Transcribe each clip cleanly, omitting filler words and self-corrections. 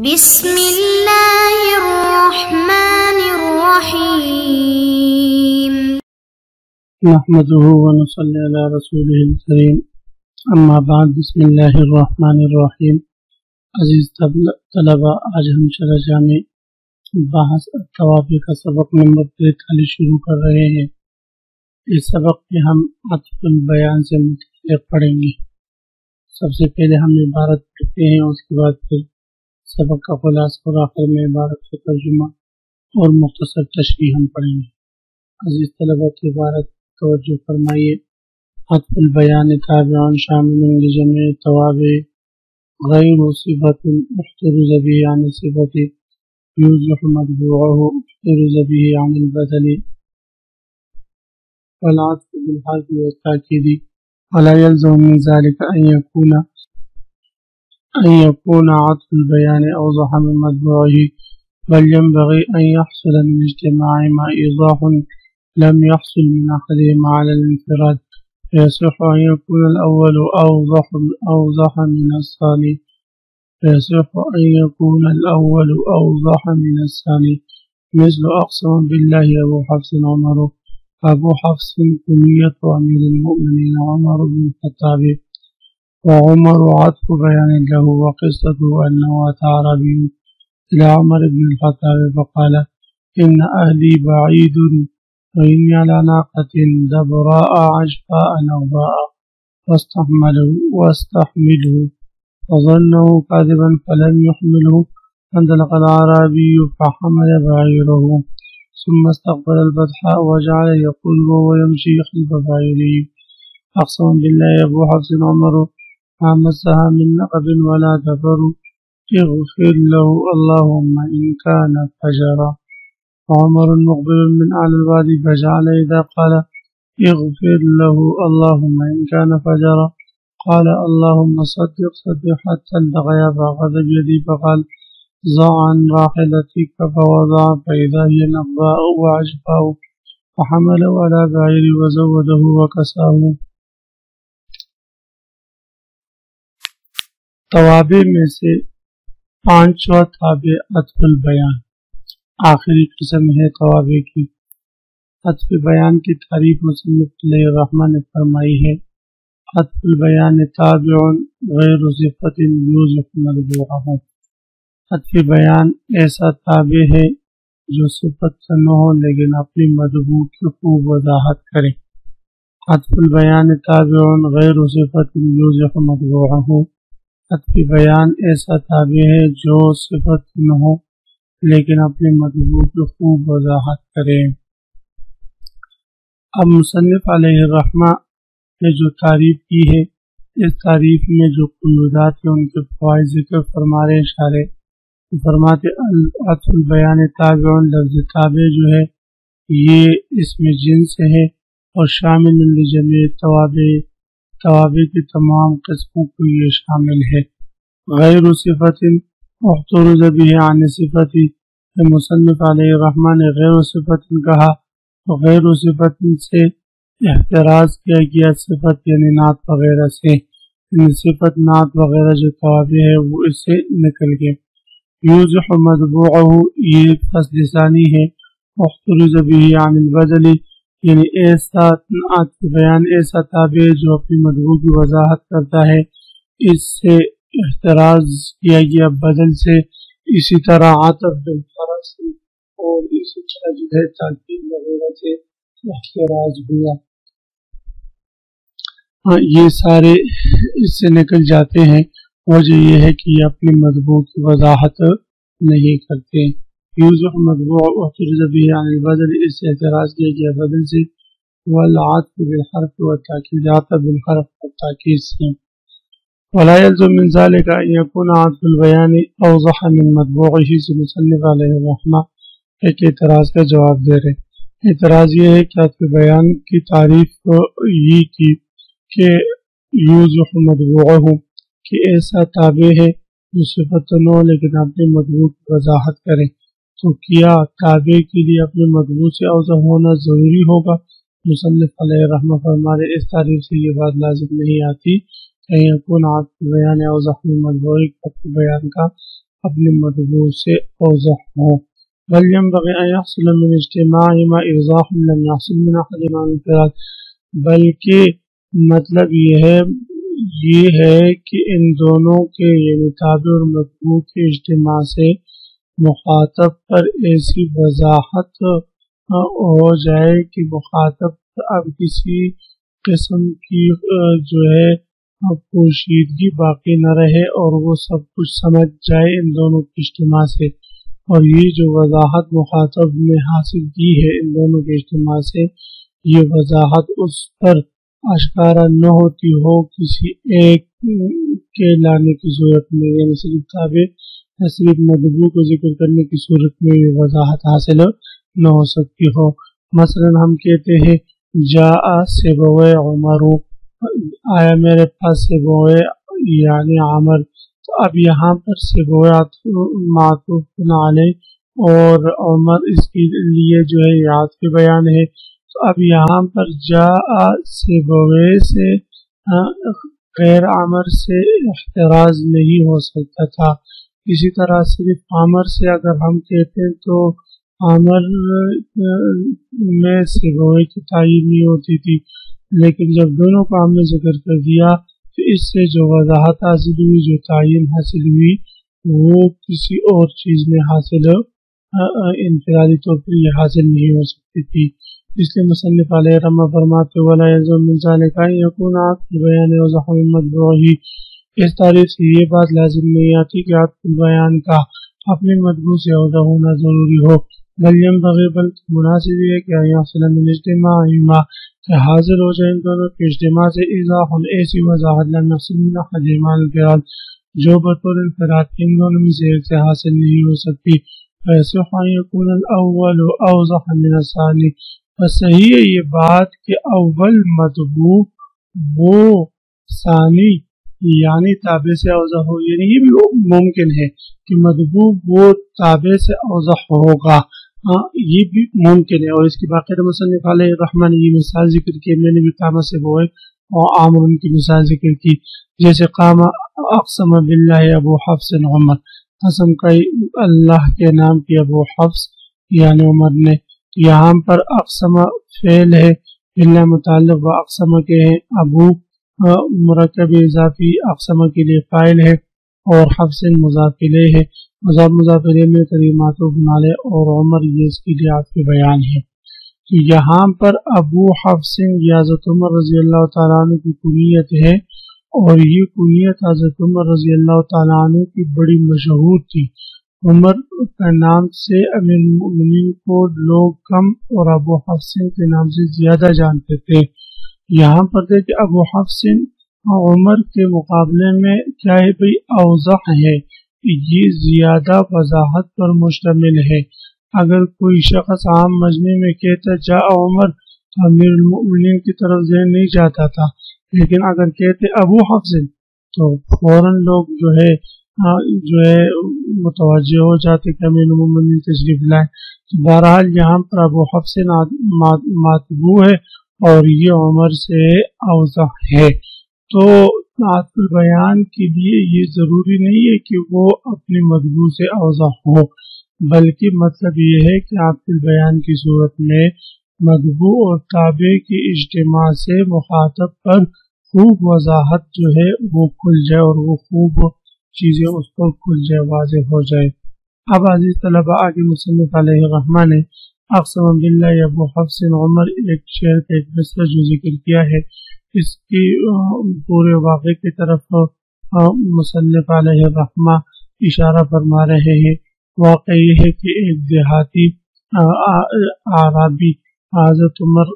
بسم الله الرحمن الرحيم. نحمده ونصلي على رسوله الكريم. اما بعد، بسم الله الرحمن الرحیم. عزیز طلبہ، آج ہم شرح جامع بحث التوابع کا سبق نمبر 43 شروع کر رہے ہیں. اس سبق میں ہم عطف البیان سے متعلق پڑھیں گے. سب سے پہلے ہم عبارت پڑھتے ہیں، اس کے بعد پھر سبق کا خلاصہ اور آخر میں عبارت کا ترجمہ اور مختصر تشریح ہم پڑھیں گے. عزیز طلبہ کی عبارت توجہ فرمائیے. عطف البیان تابع شامل لجميع التوابع غیر صفة احترز به عن الصفة يوضح مطبوعه احترز به عن البدل والعطف بالحرف والتأكيد ولا يلزم من ذلك أن يكون عطف البيان أوضح من مطبوعه، بل ينبغي أن يحصل من اجتماع ما إيضاح لم يحصل من أحدهما على الانفراد، فيصح أن يكون الأول أوضح من الثاني مثل أقسم بالله أبو حفص عمر. أبو حفص كنية أمير المؤمنين عمر بن الخطاب، وعمر عطف بيان له، وقصته أنه أتى أعرابي إلى عمر بن الخطاب فقال إن أهلي بعيد وإني على ناقة دبراء عجفاء نوباء واستحمله فظنه كاذبا فلم يحمله، فانطلق الأعرابي فحمل بعيره ثم استقبل البطحاء وجعل يقول وهو يمشي خلف بعيره أقسم بالله أبو حفص عمر ما مسها من نقب ولا دبر، اغفر له اللهم إن كان فجرا. وعمر مقبل من أعلى الوادي فجعل إذا قال اغفر له اللهم إن كان فجرا قال اللهم صدق حتى التقيا، فأخذ بيدي فقال ضع عن راحلتك، فوضع فإذا هي نقباء وعجفاء، فحمله على بعيره وزوده وكساه. توابع میں سے پانچواں تابع عطف البیان آخری قسم ہے توابع کی. عطف بیان کی تعریف مصنف علیہ الرحمٰن نے فرمائی ہے: عطف البیان تابع غیر صفت یوضح مطبوعہ. عطف بیان ایسا تابع ہے جو صفت نہ ہو لیکن اپنی مطبوع کی خوب وضاحت کرے. عطف البیان تابع غیر صفت یوضح مطبوعہ. عطف بیان ایسا تابع ہے جو صفت نہ ہو لیکن اپنی مطبوع کی خوب وضاحت کرے. اب مصنف علیہ الرحمہ نے جو تعریف کی ہے، اس تعریف میں جو قیودات ہیں ان کے فوائد ذکر فرما رہے اشارے فرماتے. عطف البیان تابع، لفظ تابع جو ہے یہ اس میں جنس ہے اور شامل لجميع توابع کی تمام قسموں کو یہ شامل ہے. غیر صفت احترز به عن صفت، مصنف علیہ الرحمٰن نے غیر صفت کہا تو غیر صفت سے احتراز کیا گیا صفت یعنی نعت وغیرہ سے. صفت نعت وغیرہ جو توابع ہے وہ اس سے نکل گئے. یوضح مطبوعہ یہ فصل ثانی ہے. احترز به عن البدل یعنی ایسا عطف بیان ایسا تابع جو اپنی مطبوع کی وضاحت کرتا ہے، اس سے احتراز کیا گیا بدل سے. اسی طرح عطف بالفرض سے اور اسی طرح جو ہے تاکید وغیرہ سے احتراز ہوا. یہ سارے اس سے نکل جاتے ہیں. وجہ یہ ہے کہ یہ اپنی مطبوع کی وضاحت نہیں کرتے. یوضح مطبوع احترز به عن البدل، اس سے احتراز کیا گیا بدل سے. والعطف بالحرف والتأكيد، عطف بالحرف والتأكيد سے. ولا يلزم من ذلك أن يكون عطف البيان أوضح من مطبوعه سے مصنف علیہ الرحمہ ایک اعتراض کا جواب دے رہے. اعتراض یہ ہے کہ عطف بیان کی تعریف یہ کی کہ یوضح مطبوعہ کہ ایسا تابع ہے جو صفت نہ ہو لیکن اپنے مطبوع کی وضاحت کرے. تو کیا تابع کے لیے اپنے مطبوع سے اوضح ہونا ضروری ہوگا؟ مصنف علیہ الرحمہ فرماتے اس تعریف سے یہ بات لازم نہیں آتی کہ یکون عطف بیان اوضح من مطبوعہ. عطف بیان کا اپنے مطبوع سے اوضح ہو۔ بل ينبغي أن يحصل من اجتماعهما إيضاح لم يحصل من أحدهما انفراد، بلکہ مطلب یہ ہے کہ ان دونوں کے یعنی تابع اور مطبوع کے اجتماع سے مخاطب پر ایسی وضاحت ہو جائے کہ مخاطب اب کسی قسم کی پوشیدگی باقی نہ رہے اور وہ سب کچھ سمجھ جائے ان دونوں کے اجتماع سے۔ اور یہ جو وضاحت مخاطب نے حاصل کی ہے ان دونوں کے اجتماع سے، یہ وضاحت اس پر اشکارا نہ ہوتی ہو کسی ایک کے لانے کی صورت میں، یعنی صرف تابع یا صرف مطبوع کو ذکر کرنے کی صورت میں یہ وضاحت حاصل نہ ہو سکتی ہو۔ مثلا ہم کہتے ہیں جاء سیبوئے عمر، آیا میرے پاس سیبوئے یعنی عمر، تو اب یہاں پر سیبوئے معطوف علیہ اور عمر اس کے لیے جو ہے یاد کے بیان ہے، تو اب یہاں پر جاء سیبوئے سے غیر عمر سے احتراز نہیں ہو سکتا تھا۔ اسی طرح صرف عمر سے اگر ہم کہتے ہیں تو عمر میں سیبوئے کی تعین نہیں ہوتی تھی، لیکن جب دونوں کا ہم نے ذکر کر دیا تو اس سے جو وضاحت حاصل ہوئی، جو تعین حاصل ہوئی، وہ کسی اور چیز میں حاصل انفرادی طور پر یہ حاصل نہیں ہو سکتی تھی۔ اس لیے مصنف علیہ رحمہ فرماتے وَلَا يَلْزَمُ مِنْ ذَلِكَ أَنْ يَكُونَ عَطْفُ الْبَيَانِ أَوْضَحَ مِنْ مَطْبُوعِهِ، اس تعریف سے یہ بات لازم نہیں آتی کہ عطف البیان کا اپنے مطبوع سے اوضح ہونا ضروری ہو، بل ينبغي بلکہ مناسب ہے کہ يحصل من اجتماعهما کہ حاضر ہو جائے ان دونوں کے اجتماع سے ایضاح ایسی وضاحت لم يحصل من أحدهما الانفراد جو بطور انفراد ان دونوں میں سے ایک سے حاصل نہیں ہو سکتی، فيصح أن يكون الأول أوضح من الثاني، بس صحیح ہے یہ بات کہ اول مطبوع وہ ثانی یعنی تابع سے اوضح ہو، یعنی یہ بھی ممکن ہے کہ مطبوع وہ تابع سے اوضح ہوگا، یہ بھی ممکن ہے۔ اور اس کی باقاعدہ مصنف علیہ الرحمٰن نے یہ مثال ذکر کی، میں نے بھی قامہ سے بوئے اور عامر ان کی مثال ذکر کی، جیسے قامہ اقسم باللہ ابو حفص عمر، قسم کا اللہ کے نام کی ابو حفص یعنی عمر نے، یہاں پر اقسم فعل ہے، باللہ متعلق و اقسم کے ہیں، ابو مرکب اضافی اقسم کے لیے فاعل ہے اور حفص مضاف الیہ ہے، مضاف الیہ میں قریب معطوف علیہ اور عمر یہ اس کے لیے آپ کے بیان ہے۔ تو یہاں پر ابو حفص یہ حضرت عمر رضی اللہ تعالیٰ عنہ کی کنیت ہے، اور یہ کنیت حضرت عمر رضی اللہ تعالیٰ عنہ کی بڑی مشہور تھی۔ عمر کا نام سے امیر المؤمنین کو لوگ کم اور ابو حفص کے نام سے زیادہ جانتے تھے۔ یہاں پر دیکھیں ابو حفص عمر کے مقابلے میں کیا ہے بھئی اوضح ہے، یہ زیادہ وضاحت پر مشتمل ہے۔ اگر کوئی شخص عام مجمع میں کہتا جاء عمر تو امیر المؤمنین کی طرف ذہن نہیں جاتا تھا، لیکن اگر کہتے ابو حفص تو فوراً لوگ جو ہے متوجہ ہو جاتے کہ امیر المؤمنین تشریف لائے۔ بہرحال یہاں پر ابو حفص مطبوع ہے اور یہ عمر سے اوضح ہے۔ تو عطف البیان کے لیے یہ ضروری نہیں ہے کہ وہ اپنے مطبوع سے اوضح ہو، بلکہ مطلب یہ ہے کہ عطف البیان کی صورت میں مطبوع اور تابع کے اجتماع سے مخاطب پر خوب وضاحت جو ہے وہ کھل جائے اور وہ خوب چیزیں اس پر کھل جائے، واضح ہو جائے۔ اب عزیز طلبہ آگے مصنف علیہ الرحمٰن نے اقسم باللہ ابو حفص عمر ایک شعر کا ایک مصرع جو ذکر کیا ہے، اس کی پورے واقعے کی طرف مصنف علیہ الرحمٰن اشارہ فرما رہے ہیں۔ واقع یہ ہے کہ ایک دیہاتی اعرابی حضرت عمر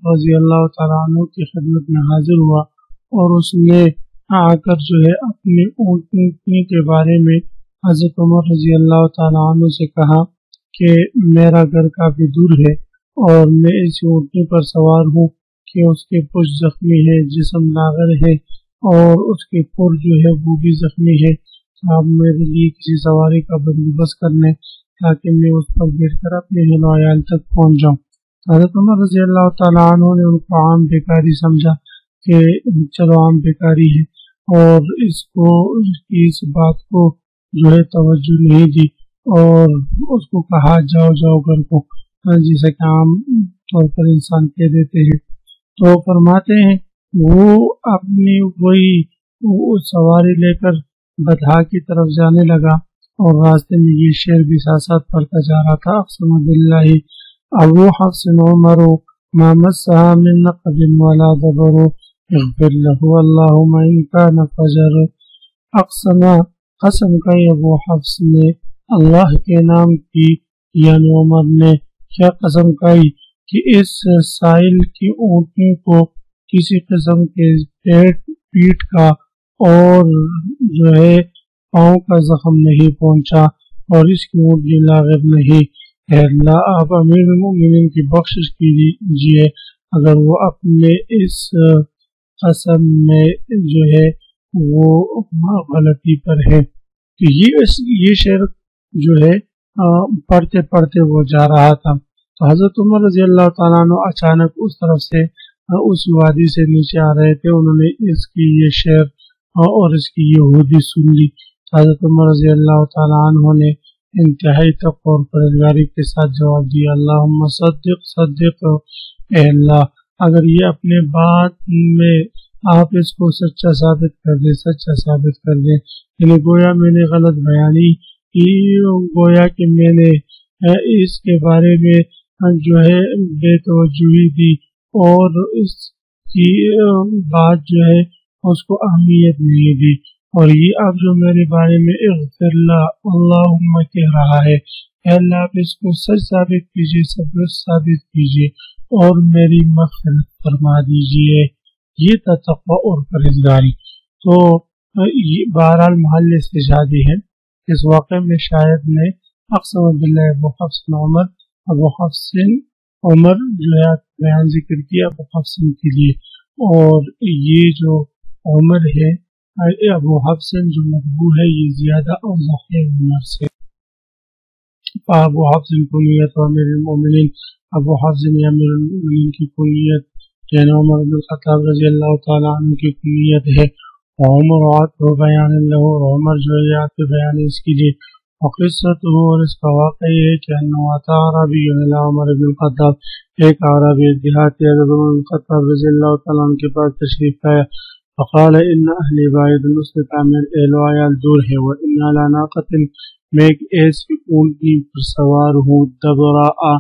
رضی اللہ تعالیٰ عنہ کی خدمت میں حاضر ہوا اور اس نے آ کر جو ہے اپنی اونٹنی کے بارے میں حضرت عمر رضی اللہ تعالیٰ عنہ سے کہا کہ میرا گھر کافی دور ہے اور میں اس اونٹنی پر سوار ہوں کہ اس کے پشت زخمی ہے، جسم لاغر ہے اور اس کے پھر جو ہے وہ بھی زخمی ہے، آپ میرے لیے کسی سواری کا بندوبست کر لیں تاکہ میں اس پر بیٹھ کر اپنے اہل و عیال تک پہنچ جاؤں۔ حضرت عمر رضی اللہ تعالیٰ عنہ نے ان کو عام بیکاری سمجھا کہ چلو عام بیکاری ہے، اور اس بات کو جو ہے توجہ نہیں دی اور اس کو کہا جاؤ جاؤ گھر کو، جسے کہ عام طور پر انسان کہہ دیتے ہیں۔ تو فرماتے ہیں وہ اپنی وہی سواری لے کر بطحا کی طرف جانے لگا اور راستے میں یہ شعر بھی ساتھ ساتھ پڑھتا جا رہا تھا، اقسم باللہ ابو حفص عمر ما مسها من نقب ولا دبر اغفر له اللهم ان كان فجر۔ قسم کھائی ابو حفص نے اللہ کے نام کی، یعنی عمر نے کیا قسم کھائی کہ اس سائل کی اونٹنی کو کسی قسم کے پیٹ کا اور جو ہے پاؤں کا زخم نہیں پہنچا اور اس کی اونٹنی لاغر نہیں۔ اے اللہ آپ امیر المومنین کی بخشش کیجیے اگر وہ اپنے اس قسم میں جو ہے وہ غلطی پر ہے۔ تو یہ شعر جو ہے پڑھتے پڑھتے وہ جا رہا تھا تو حضرت عمر رضی اللہ تعالیٰ عنہ اچانک اس طرف سے اس وادی سے نیچے آ رہے تھے، انہوں نے اس کی یہ شعر اور اس کی یہ ہودی سن لی۔ حضرت عمر رضی اللہ تعالیٰ عنہ نے انتہائی تقوی اور پرہیزگاری کے ساتھ جواب دیا، اللہم صدق صدق، اے اللہ اگر یہ اپنے بات میں آپ اس کو سچا ثابت کر دیں، سچا ثابت کر دیں، یعنی گویا میں نے غلط بیانی کی، گویا کہ میں نے اس کے بارے میں جو ہے بے توجہی دی اور اس کی بات جو ہے اس کو اہمیت نہیں دی، اور یہ اب جو میرے بارے میں اغفر اللہم کہہ رہا ہے، اے اللہ آپ اس کو سچ ثابت کیجیے، سب ثابت کیجیے اور میری مغفرت فرما دیجیے۔ یہ تھا تقوی اور پرہیزگاری۔ تو یہ بہرحال محل استشہادی ہے، اس واقعے میں شاعر نے اقسم باللہ ابو حفص عمر جو ہے بیان ذکر کیا ابو حفص کے لیے، اور یہ جو عمر ہے ابو حفص جو مقبول ہے یہ زیادہ اوضح ہے عمر سے۔ ابو حفص کنیت امیر المومنین، ابو حفص امیر المومنین کی کنیت یعنی عمر بن الخطاب رضی اللہ تعالیٰ عنہ کی کنیت ہے، عمر عاطف بیان اللہ، اور عمر جو ہے عاطف بیان اس کے لیے، وقصت ہو اور اس کا واقعہ یہ ہے کہ انہو عطا عربی عمر بن الخطاب، ایک عربی دیہاتی حضرت عمر بن الخطاب رضی اللہ تعالیٰ عنہ کے پاس تشریف آیا، فقال ان اہلی باید نسلت عمر اہل و عیال دور ہے، وان علی ناقت میں ایک ایسی اونٹنی پر سوار ہوں، دبراء،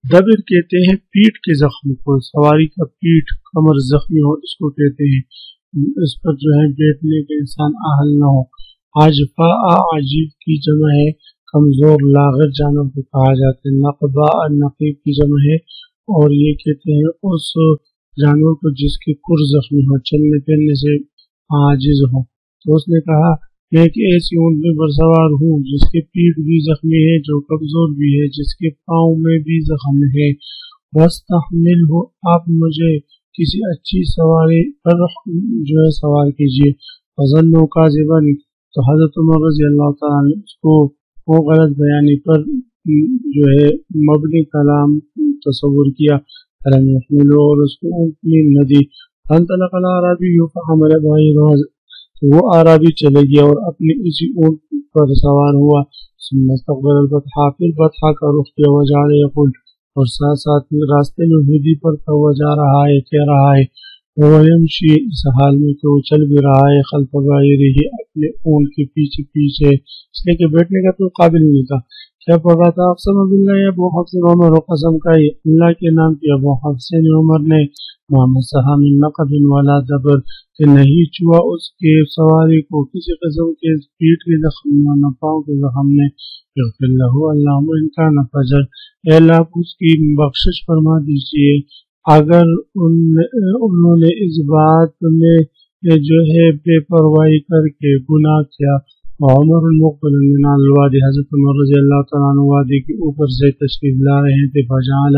دبر کہتے ہیں پیٹ کے زخم کو، سواری کا پیٹ کمر زخمی ہو اس کو کہتے ہیں، اس پر جو ہے بیٹھنے کے انسان اہل نہ ہو۔ عاجفاء عجیب کی جمع ہے، کمزور لاغر جانور کو کہا جاتا ہے، نقباء نقیب کی جمع ہے، اور یہ کہتے ہیں اس جانور کو جس کے کر زخمی ہو، چلنے پھرنے سے عاجز ہو۔ تو اس نے کہا میں ایک ایسی اونٹنی پر سوار ہوں جس کے پیٹ بھی زخمی ہے، جو کمزور بھی ہے، جس کے پاؤں میں بھی زخم ہے، وَاسْتَحْمِلْ ہو، آپ مجھے کسی اچھی سواری پر جو ہے سوار کیجیے، فَظَلُّوا كَاذِبًا، تو حضرت عمر رضی اللہ تعالیٰ نے اس کو وہ غلط بیانی پر جو ہے مبنی کلام تصور کیا، فلم يحملوا، اور اس کو اونٹنی نہ دی، فانطلق الأعرابي فحمل بعيره، تو وہ عربی چلے گیا اور اپنی اسی اونٹ پر سوار ہوا، ثم استقبل البطحاء، پھر بطحاء کا رخ کیا، وجعل يقول، اور ساتھ ساتھ راستے میں ہودی پر ہوا جا رہا ہے، کہہ رہا ہے، وہ یمشی، اس حال میں کہ وہ چل بھی رہا ہے، خلف بعیرہ، اپنے اونٹ کے پیچھے پیچھے، اس لیے کہ بیٹھنے کا تو قابل نہیں تھا۔ کیا پڑھ رہا تھا؟ اقسم باللہ ابو حفص عمر، قسم کھائی اللہ کے نام کی ابو حفص عمر نے، ما مسها من نقب ولا دبر، کہ نہیں چھوا اس کے سواری کو کسی قسم کے پیٹ کے زخم نہ پاؤں کے زخم نے، یغفر له اللہم ان کان فجر، اے اللہ اس کی بخشش فرما دیجیے اگر انہوں نے اس بات میں جو ہے بے پرواہی کر کے گناہ کیا۔ عمر المقبل من الوادی، حضرت عمر رضی اللہ تعالیٰ عنہ وادی کے اوپر سے تشریف لا رہے تھے، فجعل،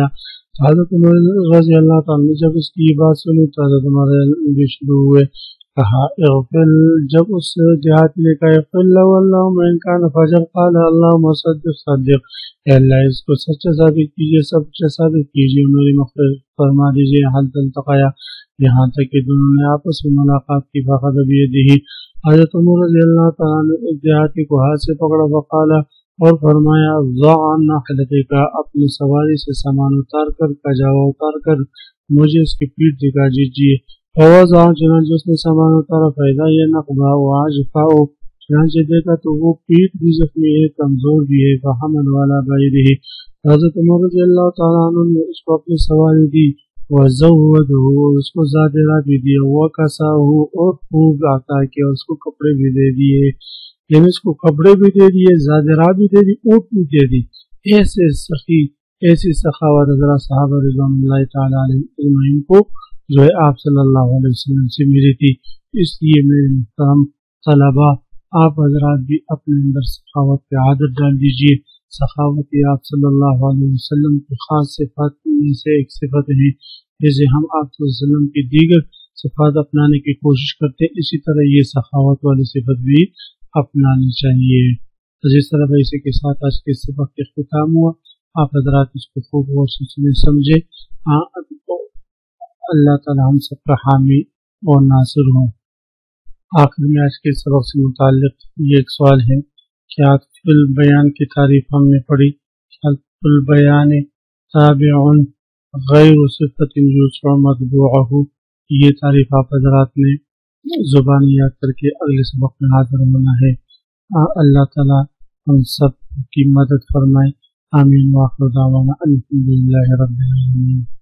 حضرت عمر رضی اللہ تعالیٰ نے جب اس کی یہ بات سنی تو حضرت عمر بھی شروع ہوئے، کہا اغفر، جب اس دیہاتی نے کہا اغفر له اللہم ان کان فجر، قال اللہم صدق صدق، اے اللہ اس کو سچا ثابت کیجیے، سچا ثابت کیجیے، میری مغفرت فرما دیجیے۔ حل تلتقیا، یہاں تک کہ دونوں نے آپس میں ملاقات کی، فاخذ بیدہ، حضرت عمر رضی اللہ تعالیٰ نے ایک دیہاتی کو ہاتھ سے پکڑا وقالا اور فرمایا ضع عن ناقلتک، اپنی سواری سے سامان اتار کر کجاوا اتار کر مجھے اس کی پیٹھ دکھا دیجیے۔ فوضع، چنانچہ اس نے سامان اتارا، فیضا یہ نقبہ واجفاؤ، چنانچہ دیکھا تو وہ پیٹھ بھی زخمی ہے، کمزور بھی ہے، فحمل والا بعیرہ، حضرت عمر رضی اللہ تعالیٰ عنہ نے اس کو اپنی سواری دی، وزودہ، اس کو زادرہ بھی دیا، وکساہ، اور خوب عطا کیا، اس کو کپڑے بھی دے دیے، یعنی اس کو کپڑے بھی دے دیے، زادرہ بھی دے دی، اونٹ بھی دے دی۔ ایسے سخی، ایسی سخاوت حضرات صحابہ رضوان اللہ تعالیٰ علیہ اجمعین کو جو ہے آپ صلی اللہ علیہ وسلم سے ملی تھی۔ اس لیے میرے محترم طلباء، آپ حضرات بھی اپنے اندر سخاوت کی عادت ڈال دیجیے۔ سخاوت آپ صلی اللہ علیہ وسلم کی خاص صفات میں سے ایک صفت ہے، جیسے ہم آپ صلی اللہ علیہ وسلم کی دیگر صفات اپنانے کی کوشش کرتے ہیں، اسی طرح یہ سخاوت والی صفت بھی اپنانی چاہیے۔ تو جس طرح اسی کے ساتھ آج کے سبق کے اختتام ہوا، آپ حضرات اس کو خوب غور سے سمجھے۔ اللہ تعالی ہم سب کا حامی اور ناصر ہوں۔ آخر میں آج کے سبق سے متعلق یہ ایک سوال ہے کہ عطف البیان کی تعریف ہم نے پڑھی، عطف البیان تابع غیر صفت یوسع مطبوعہ، یہ تعریف آپ حضرات نے زبان یاد کر کے اگلے سبق میں حاضر ہونا ہے۔ اللہ تعالی ہم سب کی مدد فرمائے، آمین، وآخر دعوانا الحمدللہ رب العالمین۔